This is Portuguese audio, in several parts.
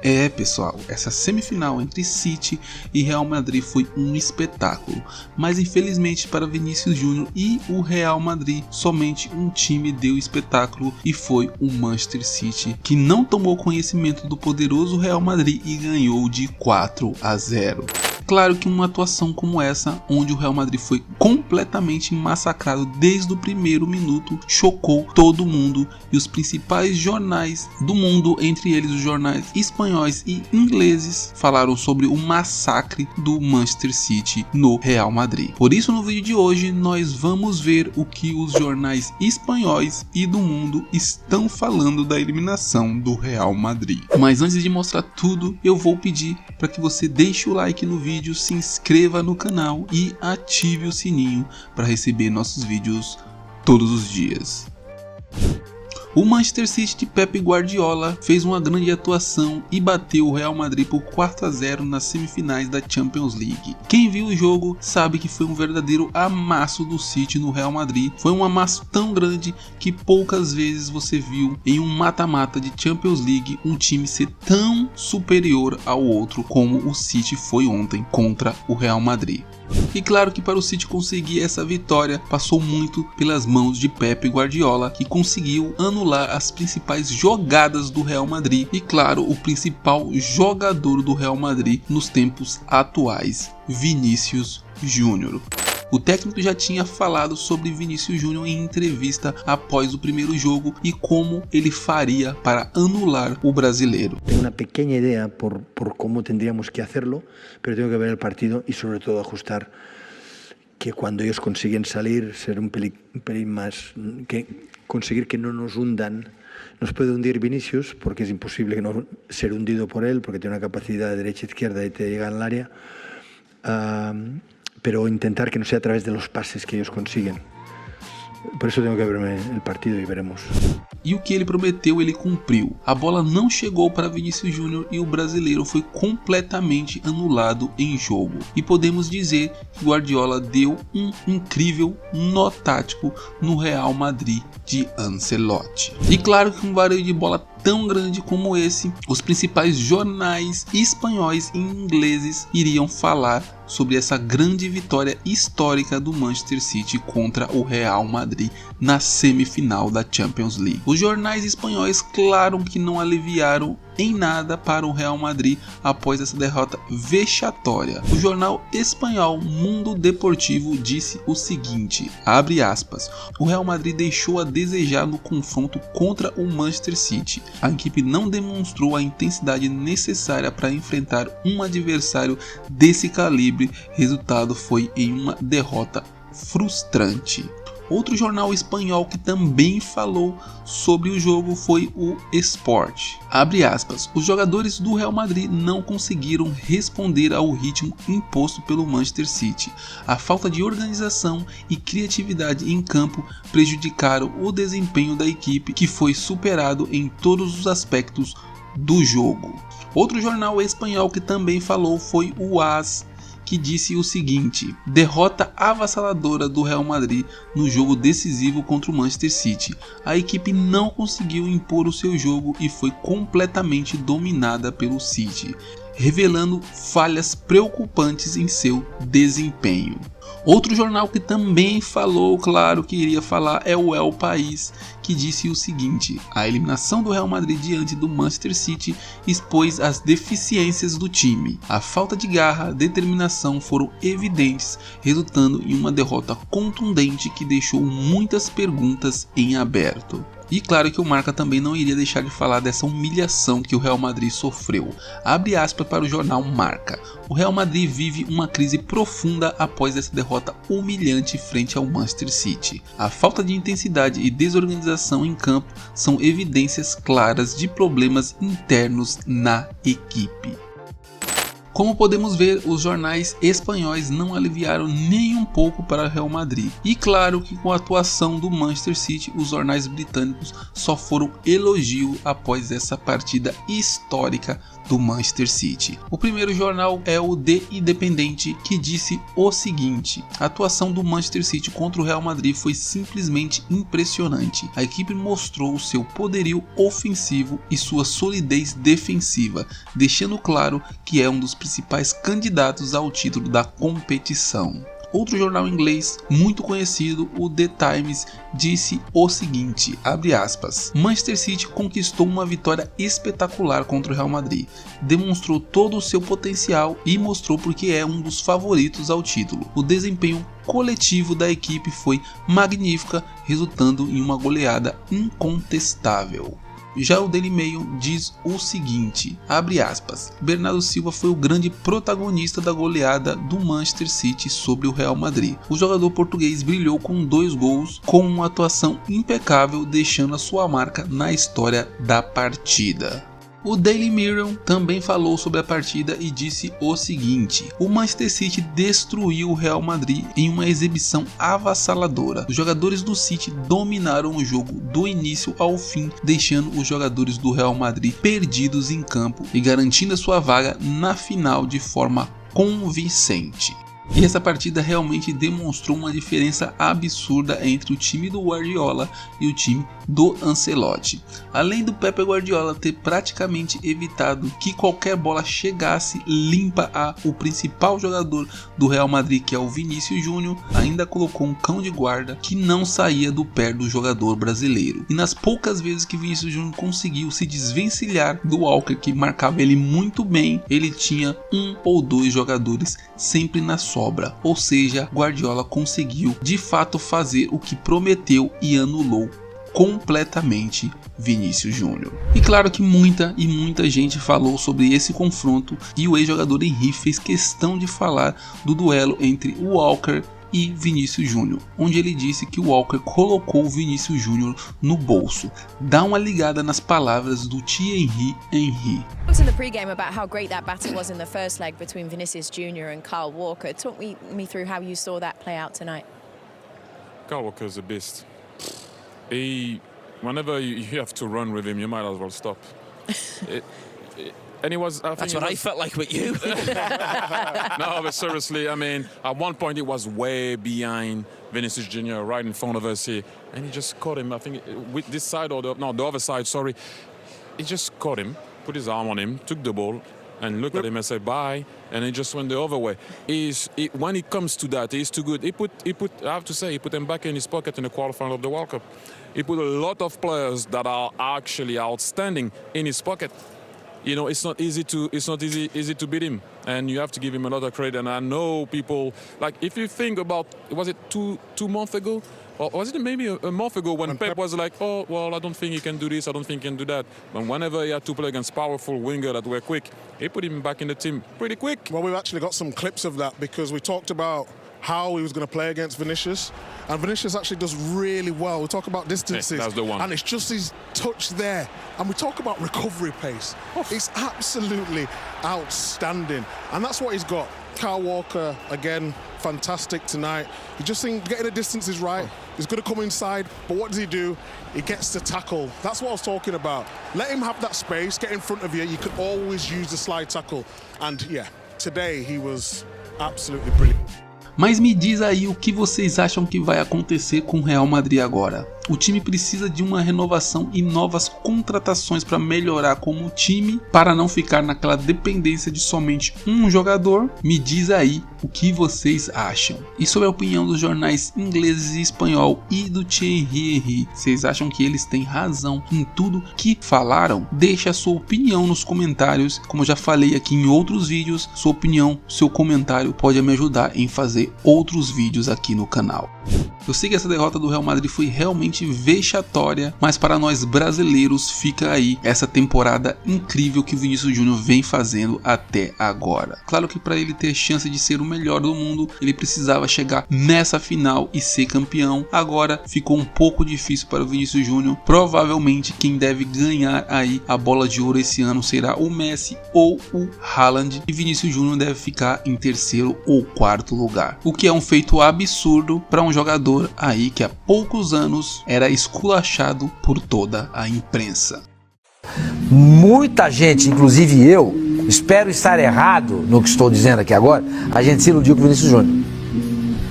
É, pessoal, essa semifinal entre City e Real Madrid foi um espetáculo, mas infelizmente para Vinícius Júnior e o Real Madrid, somente um time deu espetáculo e foi o Manchester City, que não tomou conhecimento do poderoso Real Madrid e ganhou de 4-0. Claro que uma atuação como essa, onde o Real Madrid foi completamente massacrado desde o primeiro minuto, chocou todo mundo e os principais jornais do mundo, entre eles os jornais espanhóis e ingleses, falaram sobre o massacre do Manchester City no Real Madrid. Por isso, no vídeo de hoje, nós vamos ver o que os jornais espanhóis e do mundo estão falando da eliminação do Real Madrid. Mas antes de mostrar tudo, eu vou pedir para que você deixe o like no vídeo, se inscreva no canal e ative o sininho para receber nossos vídeos todos os dias. O Manchester City de Pep Guardiola fez uma grande atuação e bateu o Real Madrid por 4-0 nas semifinais da Champions League. Quem viu o jogo sabe que foi um verdadeiro amasso do City no Real Madrid. Foi um amasso tão grande que poucas vezes você viu em um mata-mata de Champions League um time ser tão superior ao outro como o City foi ontem contra o Real Madrid. E claro que para o City conseguir essa vitória passou muito pelas mãos de Pep Guardiola, que conseguiu anular as principais jogadas do Real Madrid e claro, o principal jogador do Real Madrid nos tempos atuais, Vinícius Júnior. O técnico já tinha falado sobre Vinícius Júnior em entrevista após o primeiro jogo e como ele faria para anular o brasileiro. Tengo una pequeña idea por cómo tendríamos que hacerlo, pero tengo que ver el partido y sobre todo ajustar que cuando ellos consiguen salir, ser un pelín más, que conseguir que no nos hundan. Nos puede hundir Vinicius porque es imposible que no ser hundido por él, porque tiene una capacidad de derecha e izquierda y te llega al área. Pero intentar que no sea a través de los pases que ellos consiguen. Por eso tengo que verme el partido y veremos. E o que ele prometeu, ele cumpriu. A bola não chegou para Vinícius Júnior e o brasileiro foi completamente anulado em jogo. E podemos dizer que Guardiola deu um incrível nó tático no Real Madrid de Ancelotti. E claro que um vareio de bola tão grande como esse, os principais jornais espanhóis e ingleses iriam falar sobre essa grande vitória histórica do Manchester City contra o Real Madrid na semifinal da Champions League. Os jornais espanhóis, claro que não aliviaram em nada para o Real Madrid após essa derrota vexatória. O jornal espanhol Mundo Deportivo disse o seguinte, abre aspas, o Real Madrid deixou a desejar no confronto contra o Manchester City. A equipe não demonstrou a intensidade necessária para enfrentar um adversário desse calibre, resultado foi em uma derrota frustrante. Outro jornal espanhol que também falou sobre o jogo foi o Sport. Abre aspas, os jogadores do Real Madrid não conseguiram responder ao ritmo imposto pelo Manchester City. A falta de organização e criatividade em campo prejudicaram o desempenho da equipe, que foi superado em todos os aspectos do jogo. Outro jornal espanhol que também falou foi o AS, que disse o seguinte, derrota avassaladora do Real Madrid no jogo decisivo contra o Manchester City. A equipe não conseguiu impor o seu jogo e foi completamente dominada pelo City, revelando falhas preocupantes em seu desempenho. Outro jornal que também falou, claro que iria falar, é o El País, que disse o seguinte, a eliminação do Real Madrid diante do Manchester City expôs as deficiências do time. A falta de garra e determinação foram evidentes, resultando em uma derrota contundente que deixou muitas perguntas em aberto. E claro que o Marca também não iria deixar de falar dessa humilhação que o Real Madrid sofreu. Abre aspas para o jornal Marca. O Real Madrid vive uma crise profunda após essa derrota humilhante frente ao Manchester City. A falta de intensidade e desorganização em campo são evidências claras de problemas internos na equipe. Como podemos ver, os jornais espanhóis não aliviaram nem um pouco para o Real Madrid. E claro que com a atuação do Manchester City, os jornais britânicos só foram elogio após essa partida histórica do Manchester City. O primeiro jornal é o The Independent, que disse o seguinte: a atuação do Manchester City contra o Real Madrid foi simplesmente impressionante. A equipe mostrou o seu poderio ofensivo e sua solidez defensiva, deixando claro que é um dos principais candidatos ao título da competição. Outro jornal inglês muito conhecido, o The Times, disse o seguinte, abre aspas: Manchester City conquistou uma vitória espetacular contra o Real Madrid, demonstrou todo o seu potencial e mostrou porque é um dos favoritos ao título. O desempenho coletivo da equipe foi magnífica, resultando em uma goleada incontestável. Já o Daily Mail diz o seguinte, abre aspas: Bernardo Silva foi o grande protagonista da goleada do Manchester City sobre o Real Madrid. O jogador português brilhou com 2 gols, com uma atuação impecável, deixando a sua marca na história da partida. O Daily Mirror também falou sobre a partida e disse o seguinte: o Manchester City destruiu o Real Madrid em uma exibição avassaladora. Os jogadores do City dominaram o jogo do início ao fim, deixando os jogadores do Real Madrid perdidos em campo e garantindo a sua vaga na final de forma convincente. E essa partida realmente demonstrou uma diferença absurda entre o time do Guardiola e o time do Ancelotti. Além do Pepe Guardiola ter praticamente evitado que qualquer bola chegasse limpa o principal jogador do Real Madrid, que é o Vinícius Júnior, ainda colocou um cão de guarda que não saía do pé do jogador brasileiro. E nas poucas vezes que Vinícius Júnior conseguiu se desvencilhar do Walker, que marcava ele muito bem, ele tinha 1 ou 2 jogadores sempre na sobra, ou seja, Guardiola conseguiu de fato fazer o que prometeu e anulou completamente Vinícius Júnior. E claro que muita gente falou sobre esse confronto e o ex-jogador Henry fez questão de falar do duelo entre o Walker e Vinícius Júnior, onde ele disse que o Walker colocou o Vinícius Júnior no bolso. Dá uma ligada nas palavras do Thierry Henry. In the pre-game about how great that battle was in the first leg between Vinicius Junior and Kyle Walker. Talk me through how you saw that play out tonight. Kyle Walker's a beast. Whenever you have to run with him, you might as well stop. And he was. That's what I felt like with you. No, but seriously, I mean, at one point he was way behind Vinicius Junior, right in front of us here, and he just caught him. I think with this side or the other side. Sorry, he just caught him, put his arm on him, took the ball, and looked at him and said bye, and he just went the other way. When it comes to that, he's too good. He put. I have to say, he put him back in his pocket in the quarterfinal of the World Cup. He put a lot of players that are actually outstanding in his pocket. You know, it's not easy to beat him, and you have to give him a lot of credit. And I know people, like, if you think about, was it two months ago, or was it maybe a month ago when Pep was like, oh well, I don't think he can do this, I don't think he can do that. But whenever he had to play against powerful winger that were quick, he put him back in the team pretty quick. Well, we've actually got some clips of that because we talked about how he was going to play against Vinicius, and Vinicius actually does really well. We talk about distances, that's the one. And it's just his touch there. And we talk about recovery pace. It's absolutely outstanding, and that's what he's got. Kyle Walker, again, fantastic tonight. You just think getting the distances right. He's going to come inside, but what does he do? He gets to tackle. That's what I was talking about. Let him have that space, get in front of you. You can always use the slide tackle. And yeah, today he was absolutely brilliant. Mas me diz aí o que vocês acham que vai acontecer com o Real Madrid agora. O time precisa de uma renovação e novas contratações para melhorar como time, para não ficar naquela dependência de somente um jogador. Me diz aí o que vocês acham. E sobre a opinião dos jornais ingleses e espanhol e do Thierry Henry, vocês acham que eles têm razão em tudo que falaram? Deixa a sua opinião nos comentários. Como eu já falei aqui em outros vídeos, sua opinião, seu comentário pode me ajudar em fazer outros vídeos aqui no canal. Eu sei que essa derrota do Real Madrid foi realmente vexatória, mas para nós brasileiros fica aí essa temporada incrível que o Vinícius Júnior vem fazendo até agora. Claro que para ele ter chance de ser o melhor do mundo, ele precisava chegar nessa final e ser campeão. Agora ficou um pouco difícil para o Vinícius Júnior. Provavelmente quem deve ganhar aí a bola de ouro esse ano será o Messi ou o Haaland, e Vinícius Júnior deve ficar em terceiro ou quarto lugar, o que é um feito absurdo para um jogador aí que há poucos anos era esculachado por toda a imprensa. Muita gente, inclusive eu, espero estar errado no que estou dizendo aqui agora, a gente se iludiu com o Vinícius Júnior.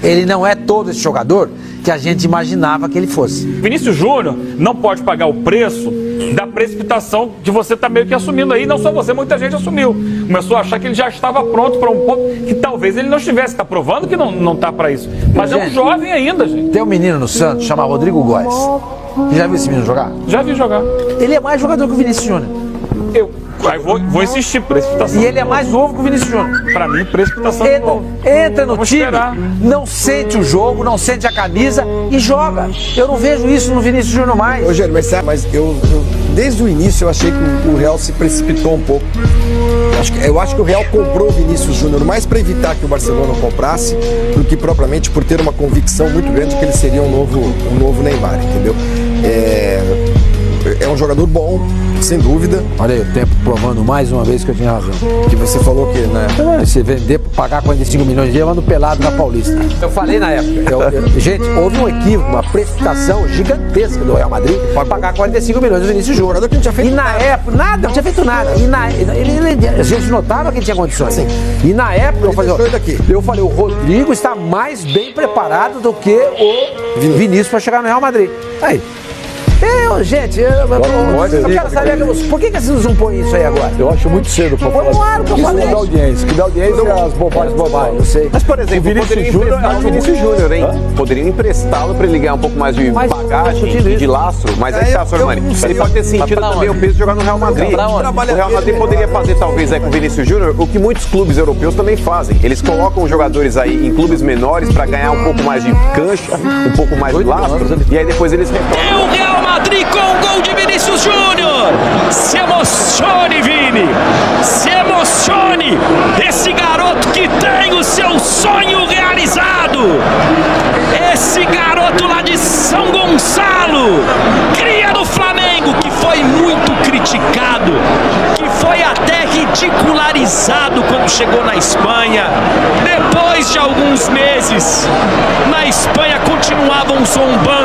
Ele não é todo esse jogador que a gente imaginava que ele fosse. Vinícius Júnior não pode pagar o preço da precipitação que você está meio que assumindo aí. Não só você, muita gente assumiu. Começou a achar que ele já estava pronto para um ponto que talvez ele não estivesse. Está provando que não está para isso. Mas gente, é um jovem ainda, gente. Tem um menino no Santos chamado Rodrigo Góes. Você já viu esse menino jogar? Já vi jogar. Ele é mais jogador que o Vinícius Júnior. Aí vou insistir, precipitação. E ele é mais novo que o Vinícius Júnior. Pra mim, precipitação de novo. Entra no time, não sente o jogo, não sente a camisa e joga. Eu não vejo isso no Vinícius Júnior mais. Rogério, mas eu desde o início eu achei que o Real se precipitou um pouco. Eu acho que o Real comprou o Vinícius Júnior mais para evitar que o Barcelona comprasse do que propriamente por ter uma convicção muito grande que ele seria um novo Neymar, entendeu? É um jogador bom, sem dúvida. Olha aí, o tempo provando mais uma vez que eu tinha razão. Que você falou que, né? Se vender, pagar 45 milhões de euros, ando pelado na Paulista. Eu falei na época. Gente, houve um equívoco, uma precipitação gigantesca do Real Madrid para pagar 45 milhões do Vinícius Júnior. Que não tinha feito na época, nada, não tinha feito nada. A gente notava que ele tinha condições. Sim. E na época eu falei, o Rodrigo está mais bem preparado do que o Vinícius para chegar no Real Madrid. Aí. Gente, eu quero saber por que vocês não põem isso aí agora? Eu acho muito cedo pra falar. Claro que eu falei. Que dá audiência é as bobagens, eu sei. Mas, por exemplo, poderia emprestar o Vinícius Júnior, hein? Poderia emprestá-lo para ele ganhar um pouco mais de bagagem e de lastro, mas aí tá, Sormani. Ele pode ter sentido também o peso de jogar no Real Madrid. O Real Madrid poderia fazer, talvez, com o Vinícius Júnior, o que muitos clubes europeus também fazem. Eles colocam os jogadores aí em clubes menores para ganhar um pouco mais de cancha, um pouco mais de lastro, e aí depois eles retornam. O Real Madrid com o gol de Vinícius Júnior. Se emocione, Vini. Se emocione. Esse garoto que tem o seu sonho realizado. Esse garoto lá de São Gonçalo, cria do Flamengo, que foi muito criticado, que foi até ridicularizado quando chegou na Espanha. Depois de alguns meses, na Espanha continuavam zombando